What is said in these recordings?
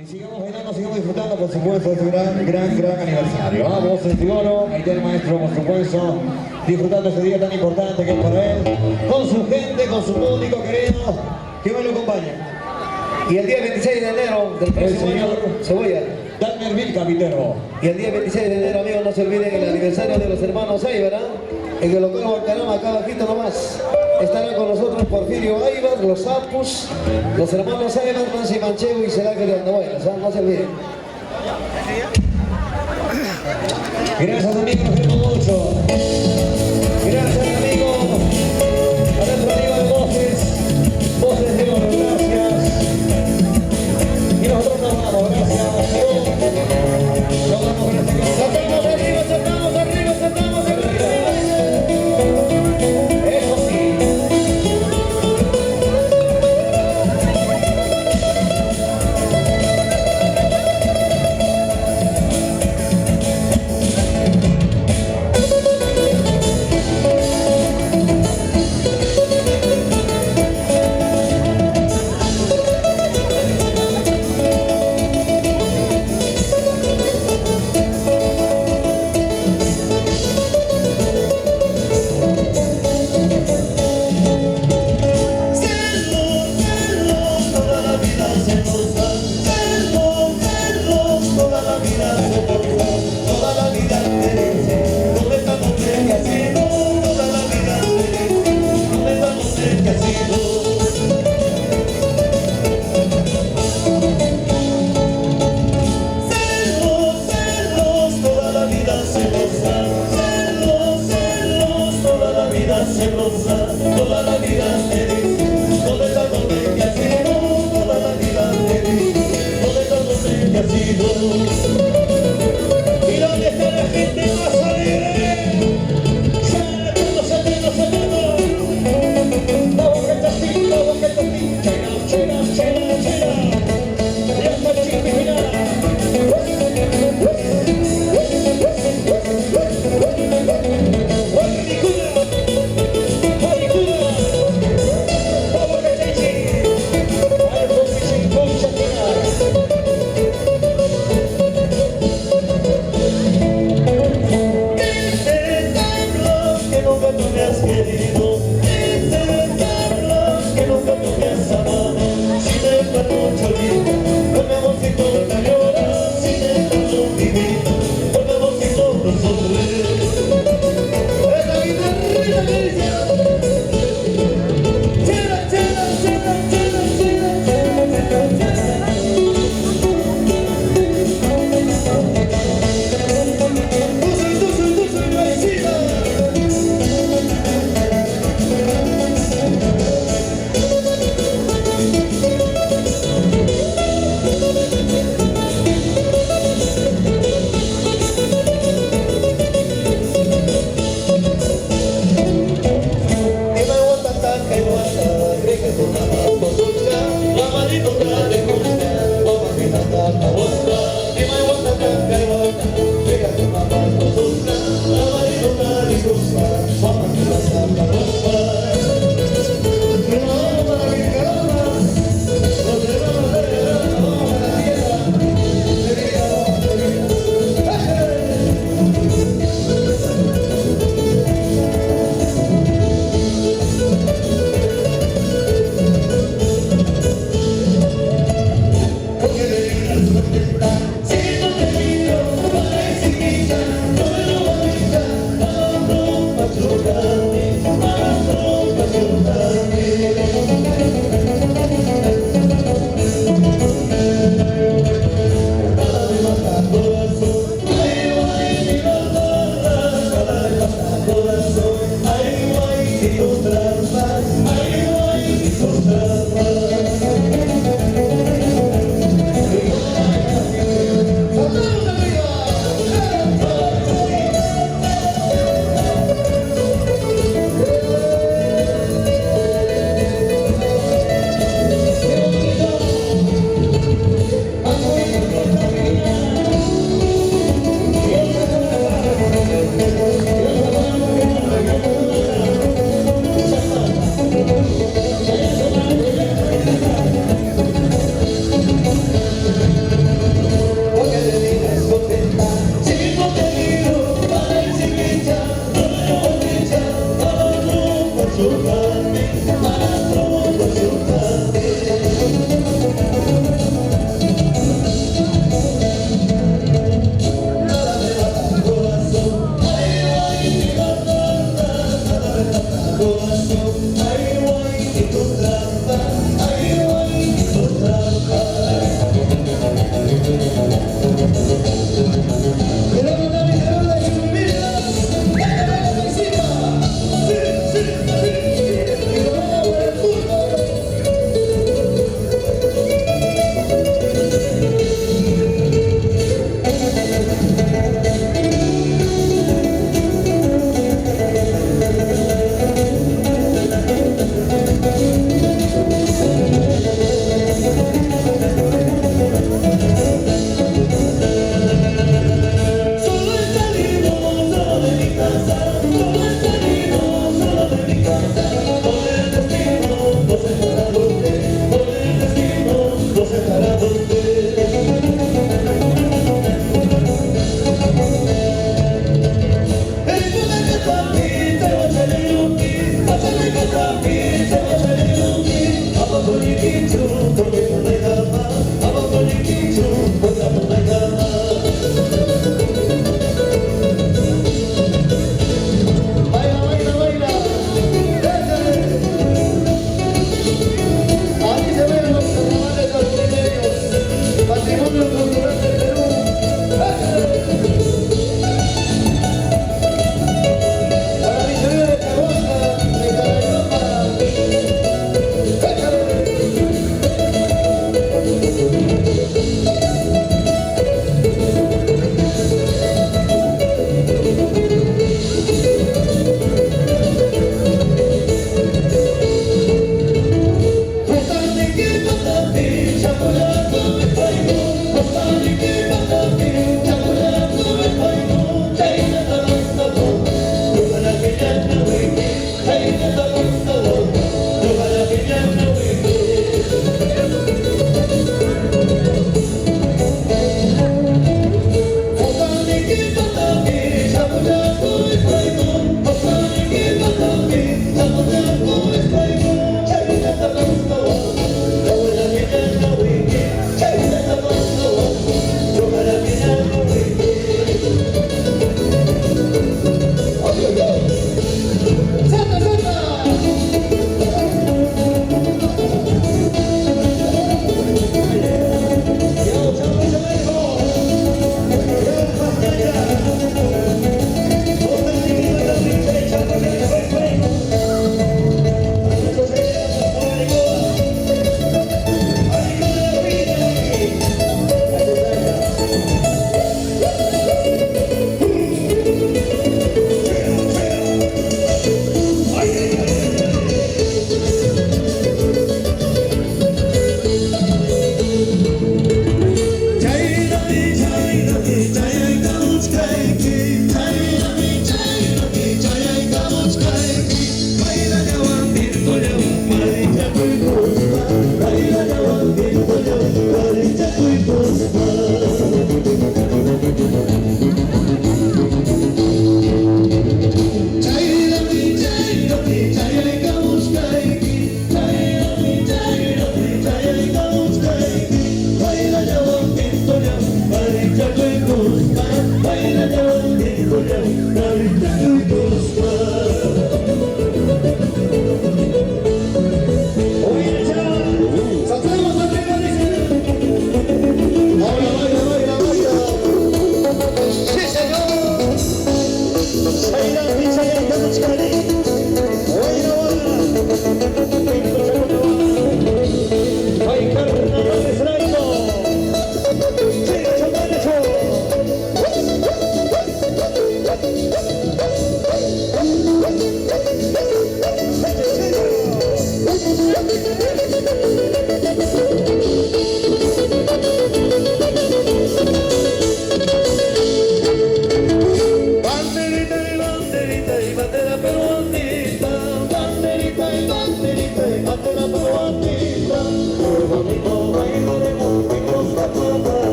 Y sigamos bailando, sigamos disfrutando, por supuesto, de este gran aniversario. Vamos, el oro, ahí está el maestro, por supuesto, disfrutando este día tan importante que es para él, con su gente, con su público querido, que hoy lo acompaña. Y el día 26 de enero del próximo año, Cebolla. Daniel Vilca, Vitero. Y el día 26 de enero, amigos, no se olviden el aniversario de los hermanos Aybar, en el local Guantanamo, acá abajito nomás. Estarán con nosotros Porfirio Aybar, los Apus, los hermanos Aybar, Nancy Manchego y Celaje de Andahuaylas, no se olviden. Gracias, amigos, nos vemos mucho. Gracias, amigos. A nuestro amigo de Voces de Oro, gracias. Y nosotros nos vamos, gracias. Nos vamos, gracias. Saltamos arriba, saltamos arriba, saltamos arriba. Eso sí. Toda la vida te di, todo el amor que ha sido, toda la vida te di, todo el amor que ha sido. ¿Y dónde está la gente más alegre? Vamos que está así, vamos que está así. Chela, chela, chela, chela. Ya está el chico final.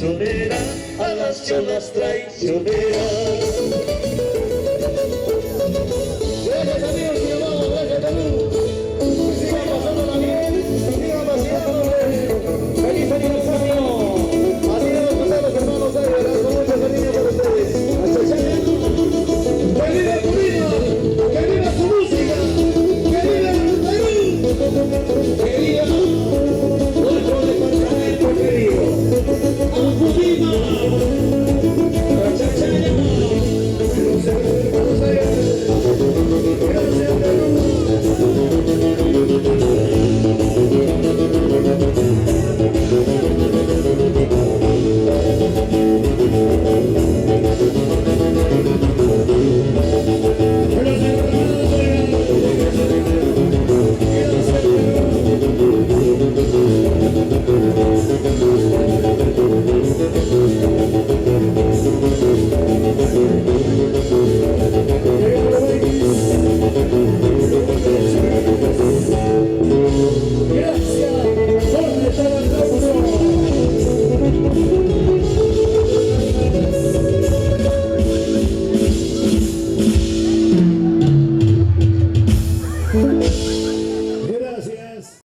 traicionera, a las cholas traicioneras.